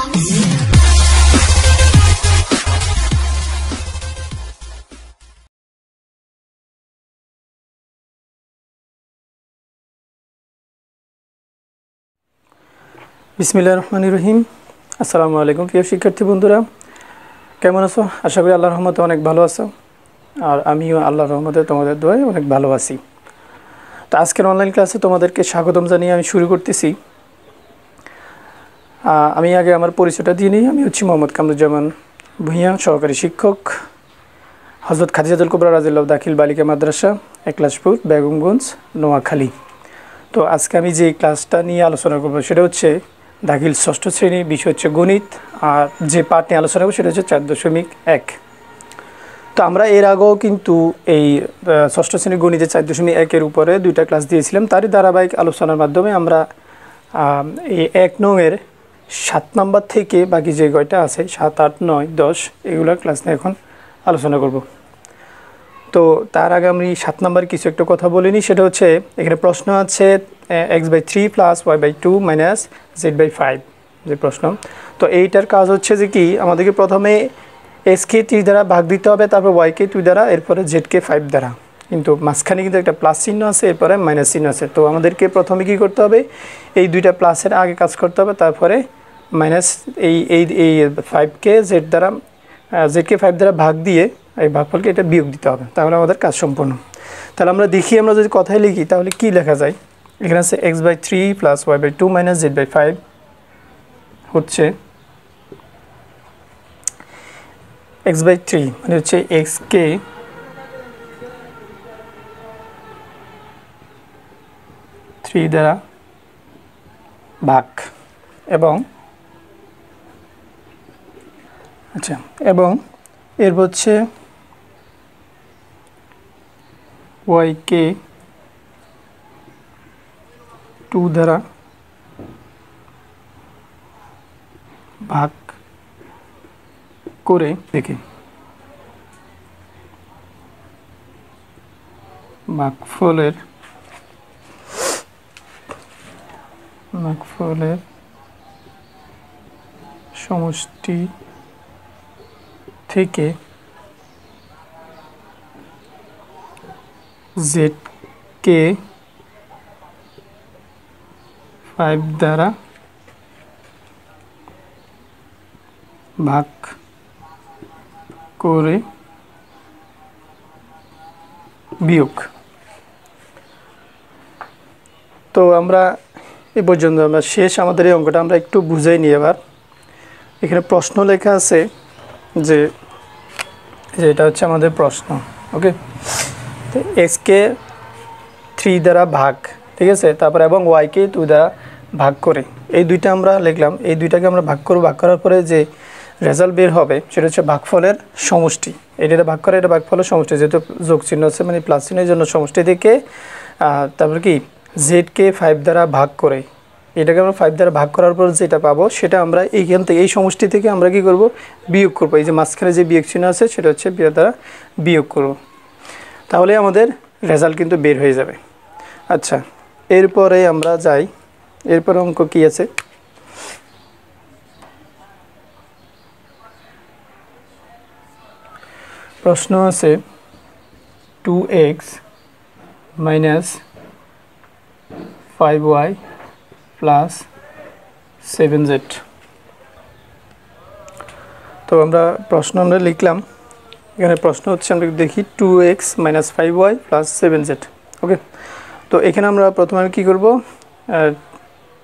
বিসমিল্লাহির রহমানির রহিম। আসসালামু আলাইকুম প্রিয় শিক্ষার্থী বন্ধুরা, কেমন আছো? আশা করি আল্লাহর রহমতে অনেক ভালো আছো, আর আমিও আল্লাহর রহমতে তোমাদের দোয়ায় অনেক ভালো আছি। তো আজকের অনলাইন ক্লাসে তোমাদেরকে স্বাগতম জানিয়ে আমি শুরু করতেছি। আমি আগে আমার পরিচয়টা দিয়ে নিই। আমি হচ্ছি মোহাম্মদ কামরুজ্জামান ভূঁইয়া, সহকারী শিক্ষক, হযরত খাদিজাতুল কুবরা রাদিয়াল্লাহু দাখিল বালিকা মাদ্রাসা, একলাশপুর, বেগমগঞ্জ, নোয়াখালী। তো আজকে আমি যে ক্লাসটা নিয়ে আলোচনা করব সেটা হচ্ছে দাখিল ষষ্ঠ শ্রেণী, বিষয় হচ্ছে গণিত, আর যে পাঠ নিয়ে আলোচনা করব সেটা হচ্ছে 4.1। তো আমরা এর আগেও কিন্তু এই ষষ্ঠ শ্রেণীর গণিতের 4.1-এর উপরে দুইটা ক্লাস দিয়েছিলাম। তারই ধারাবাহিক আলোচনার মাধ্যমে আমরা এই 1 নংয়ের 7 নাম্বার থেকে বাকি যে কয়টা আছে 7, 8, 9, 10 এগুলোর ক্লাস নিয়ে এখন আলোচনা করব। তো তার আগে আমি 7 নাম্বার কিছু একটা কথা বলিনি, সেটা হচ্ছে এখানে প্রশ্ন আছে x/3 + y/2 - z/5 যে প্রশ্ন। তো এইটার কাজ হচ্ছে যে কি, আমাদেরকে প্রথমে x-কে 3 দ্বারা ভাগ দিতে হবে, তারপর y-কে 2 দ্বারা, এরপরে z-কে 5 দ্বারা। কিন্তু মাঝখানে কিন্তু একটা প্লাস চিহ্ন আছে, এরপরে মাইনাস চিহ্ন আছে। তো আমাদেরকে প্রথমে কি করতে হবে, এই দুইটা প্লাসের আগে কাজ করতে হবে, তারপরে মাইনাস এই 5-কে z-কে 5 দ্বারা ভাগ দিয়ে এই ভাগফলকে এটা বিয়োগ দিতে হবে, তাহলে আমাদের কাজ সম্পূর্ণ। তাহলে আমরা দেখি, আমরা যদি কথায় লিখি তাহলে কি লেখা যায়। এখানে আছে x/3 + y/2 - z/5 হচ্ছে x/3 মানে হচ্ছে x-কে 3 দ্বারা ভাগ, এবং এর হচ্ছে y-কে 2 দ্বারা ভাগ করে দেখি ভাগফলের সমষ্টি থেকে z-কে 5 দ্বারা ভাগ করে বিয়োগ। তো আমরা এ পর্যন্ত আমরা শেষ। আমাদের এই অঙ্কটা আমরা একটু বুঝাই নিই এবার। এখানে প্রশ্ন লেখা আছে যে এটা হচ্ছে আমাদের প্রশ্ন, ওকে। তো x-কে 3 দ্বারা ভাগ, ঠিক আছে, তারপর এবং y-কে 2 দ্বারা ভাগ করে, এই দুইটা আমরা লিখলাম। এই দুইটাকে আমরা ভাগ করব, ভাগ করার পরে যে রেজাল্ট বের হবে সেটা হচ্ছে ভাগফলের সমষ্টি। এটা ভাগ করে, এটা ভাগফলের সমষ্টি, যেহেতু যোগ চিহ্ন আছে মানে প্লাস চিহ্নের জন্য সমষ্টি থেকে তারপর কি z-কে 5 দ্বারা ভাগ করে, এটাকে আমরা 5 দ্বারা ভাগ করার পর যেটা পাবো সেটা আমরা এইখান থেকে, এই সমষ্টি থেকে আমরা কি করব, বিয়োগ করব। এই যে মাঝখানে যে বিয়োগ চিহ্ন আছে সেটা হচ্ছে দ্বারা বিয়োগ করব, তাহলে আমাদের রেজাল্ট কিন্তু বের হয়ে যাবে। আচ্ছা, এরপরে আমরা যাই। এরপর অঙ্ক কি আছে, প্রশ্ন আছে 2x - 5y + 7z। তো আমরা প্রশ্ন লিখলাম। এখানে প্রশ্ন হচ্ছে, আমরা দেখি 2x - 5y + 7z, ওকে। তো এখানে আমরা প্রথমে কি করব,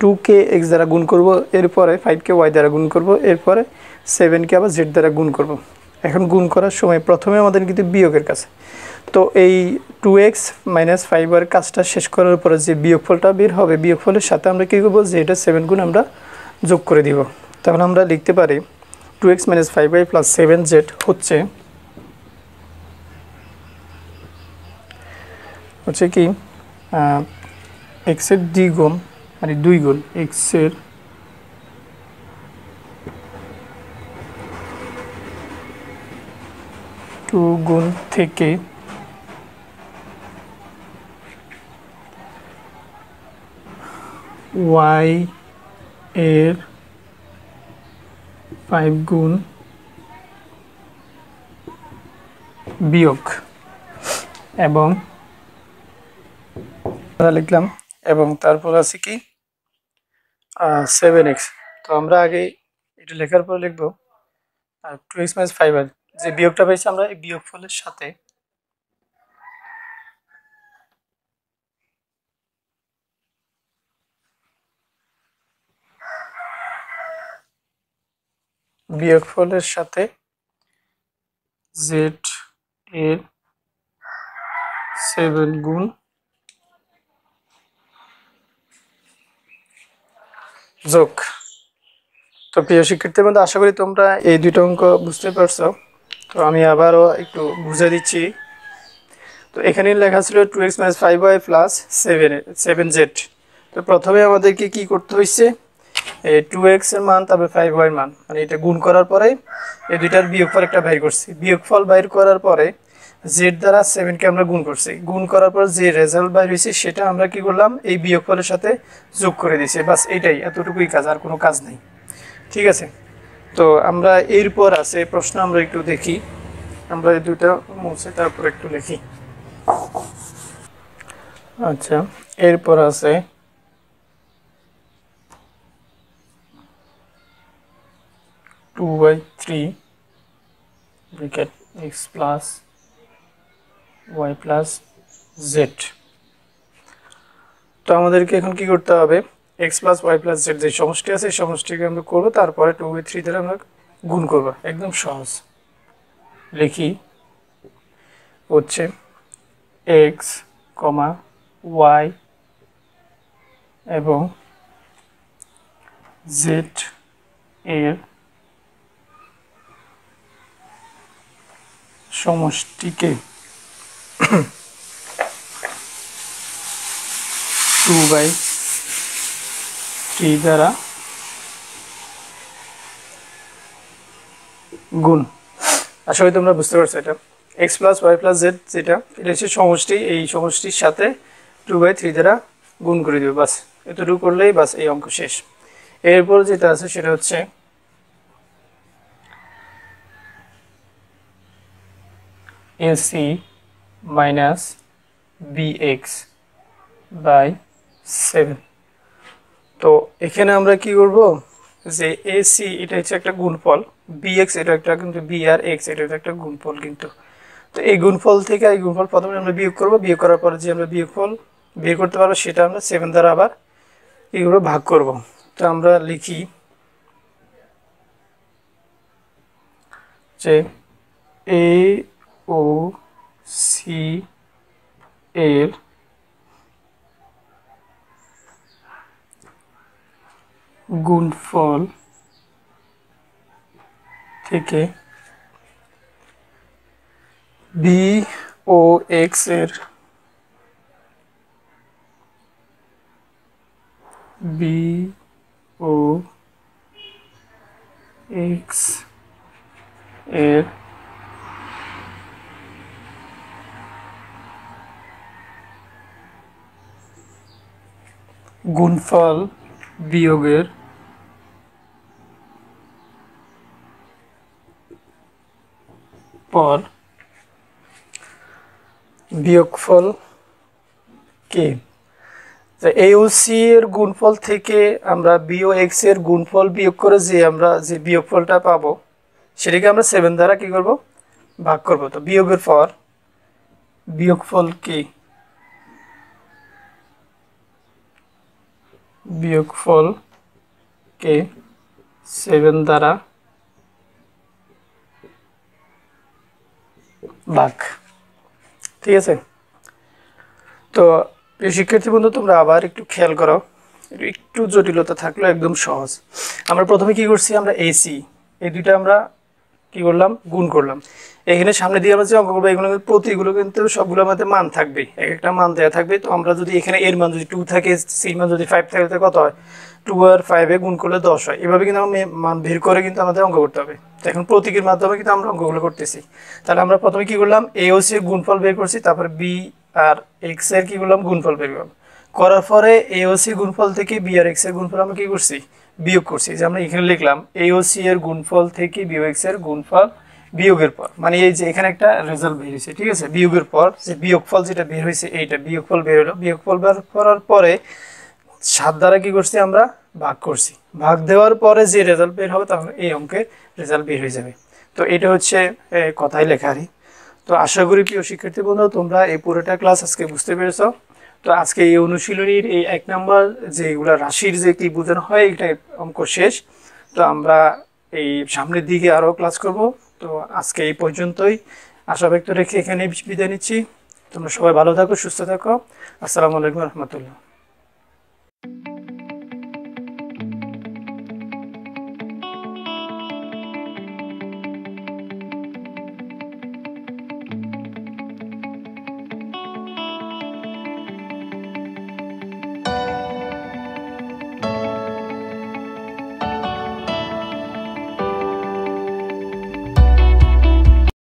2-কে x দ্বারা গুণ করব, এরপরে 5-কে y দ্বারা গুণ করব, এরপরে 7-কে আবার z দ্বারা গুণ করব। এখন গুণ করার সময় প্রথমে আমাদের কিন্তু বিয়োগের কাছে, তো এই 2x - 5y কাজটা শেষ করার পরে যে বিয়োগফলটা বের হবে, বিয়োগফলের সাথে আমরা কী করবো, যে এটা 7 গুণ আমরা যোগ করে দিব। তাহলে আমরা লিখতে পারি 2x - 5y + 7z হচ্ছে কি x-এর দ্বিগুণ মানে 2 গুণ, x-এর 2 গুণ থেকে y এর 5 গুণ বিয়োগ এবং লিখলাম এবং তারপর আছে কি 7x। তো আমরা আগে এটা লেখার পর লিখবো 2x - 5 যে বিয়োগটা পেয়েছি আমরা এই বিয়োগফলের সাথে z এর 7 গুণ যোগ। তো প্রিয় শিক্ষার্থীর মধ্যে আশা করি তোমরা এই দুটো অঙ্ক বুঝতে পারছো। তো আমি আবারও একটু বুঝে দিচ্ছি। তো এখানে লেখা ছিল 2x - 5y প্লাস 7z। তো প্রথমে আমাদেরকে কি করতে হয়েছে, এই 2x এর মান তারপর 5y এর মান, মানে এটা গুণ করার পরে এই দুইটার বিয়োগফল একটা বাইর করছি। বিয়োগফল বাইর করার পরে z দ্বারা 7 কে আমরা গুণ করছি। গুণ করার পর যে রেজাল্ট বাইর হয়েছে সেটা আমরা কি করলাম, এই বিয়োগফলের সাথে যোগ করে দিয়েছি। বাস এটাই, এতটুকুই কাজ, আর কোনো কাজ নেই। ঠিক আছে। তো আমরা এরপর আছে প্রশ্ন, আমরা একটু দেখি। আমরা এই দুইটা মুছে তারপর একটু লিখি। আচ্ছা, এরপর আছে 2/3 bracket x plus y plus z। তো আমাদেরকে এখন কি করতে হবে, x plus y plus z যে সমষ্টি আছে এই সমষ্টিকে আমরা করব, তারপরে 2/3 দ্বারা আমরা গুণ করব। একদম সহজ। লিখি হচ্ছে x, y এবং z এর সমষ্টিকে 2/3 দ্বারা গুণ। আশা করি তোমরা বুঝতে পারছো। এটা x plus y plus z যেটা, এটা হচ্ছে সমষ্টি। এই সমষ্টির সাথে 2/3 দ্বারা গুণ করে দেবে, বাস এতটুকু করলেই বাস এই অঙ্ক শেষ। এরপর যেটা আছে সেটা হচ্ছে AC মাইনাস BX বাই 7। তো এখানে আমরা কি করব, যে AC এটা হচ্ছে একটা গুণফল, BX এটা একটা কিন্তু B আর X এটা একটা গুণফল কিন্তু। তো এই গুণফল থেকে এই গুণফল প্রথমে আমরা বিয়োগ করব, বিয়োগ করার পরে যে আমরা বিয়োগফল বের করতে পারবো সেটা আমরা 7 দ্বারা আবার এগুলো ভাগ করব। তো আমরা লিখি যে AOC এর গুণফল থেকে BOX এর গুণফল বিয়োগের পর বিয়োগফল কে, AOC এর গুণফল থেকে আমরা BOX এর গুণফল বিয়োগ করে যে আমরা যে বিয়োগফলটা পাবো সেটাকে আমরা 7 দ্বারা কি করব, ভাগ করব। তো বিয়োগের পর বিয়োগফল কে, বিয়োগফল কে 7 দ্বারা ভাগ। ঠিক আছে। তো শিক্ষার্থী বন্ধু তোমরা আবার একটু খেয়াল করো, একটু জটিলতা থাকলো, একদম সহজ। আমরা প্রথমে কি করছি, আমরা AC এই দুইটা আমরা কি করলাম, গুণ করলাম। এখানে সামনে দিয়ে আমরা যে অঙ্ক করবো এগুলো প্রতিগুলো কিন্তু সবগুলোর মধ্যে মান থাকবে, এক একটা মান দেওয়া থাকবে। তো আমরা যদি এখানে এর মান যদি 2 থাকে, সি মান যদি 5 থাকে, কত হয়, 2 আর 5 গুণ করলে 10 হয়। এভাবে কিন্তু আমরা মান বের করে কিন্তু আমাদের অঙ্ক করতে হবে। তো এখন প্রতীকের মাধ্যমে কিন্তু আমরা অঙ্কগুলো করতেছি। তাহলে আমরা প্রথমে কি করলাম, AOC এর গুণফল বের করছি, তারপরে B আর X এর কি করলাম, গুণফল বের করলাম। করার পরে এওসি গুণফল থেকে বি আর এক্স এর গুণফল আমরা কি করছি, বিয়োগ করছি। যে আমরা এখানে লিখলাম এওসি এর গুণফল থেকে বি এক্স এর গুণফল বিয়োগের পর, মানে এই যে এখানে একটা রেজাল্ট বের হয়েছে, ঠিক আছে, বিয়োগের পর যে বিয়োগফল যেটা বের হয়েছে এইটা বিয়োগফল বের হলো। বিয়োগফল বের করার পরে 7 দ্বারা কি করছি আমরা ভাগ করছি, ভাগ দেওয়ার পরে যে রেজাল্ট বের হবে তখন এই অঙ্কের রেজাল্ট বের হয়ে যাবে। তো এটা হচ্ছে কথায় লেখারই। তো আশা করি প্রিয় শিক্ষার্থী বন্ধু তোমরা এই পুরোটা ক্লাস আজকে বুঝতে পেরেছো। তো আজকে এই অনুশীলনীর এই 1 নম্বর যেগুলো রাশির যে কি বোঝানো হয় এটা অঙ্ক শেষ। তো আমরা এই সামনের দিকে আরও ক্লাস করব। তো আজকে এই পর্যন্তই আশা ব্যক্ত রেখে এখানে বিদায় নিচ্ছি। তোমরা সবাই ভালো থাকো, সুস্থ থাকো। আসসালামু আলাইকুম রহমতুল্লাহ।